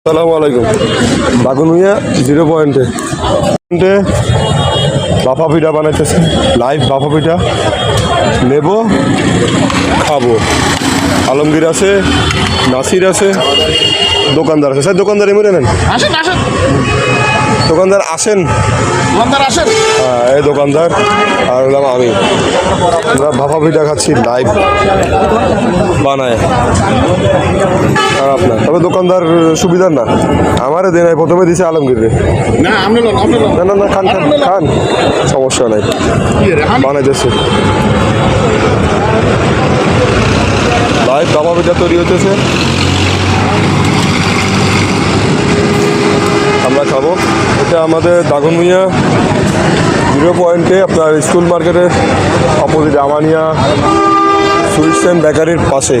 আসসালামু আলাইকুম। বাগুনিয়া 0 পয়েন্টে বাফা পিঠা বানাইতেছে, লাইভ বাফা পিঠা নেব, খাবো। আলমগীর আছে, নাসির আছে, দোকানদার আছে। স্যার দোকানদার এমনি নেন, আসেন আসেন দোকানদার আসেন। দোকানদার আসেন। হ্যাঁ, এই দোকানদার আর হলাম আমি। আমরা ভাপা পিঠা খাচ্ছি লাইভ বানায়। আর আপনার তবে দোকানদার সুবিধার না, আমারে দেয় নাই, প্রথমে দিছে আলমগীর রে। না আপনি লোন না না না, খান খান খান, সমস্যা নাই, বানাইতেছে লাইভ ভাপা পিঠা তৈরি হইতেছে, আমরা খাবো। এটা আমাদের দাগনভূঞা 0 পয়েন্টে, আপনার স্কুল মার্কেটের অপোজিট আমানিয়া সুইটস অ্যান্ড বেকারির পাশে।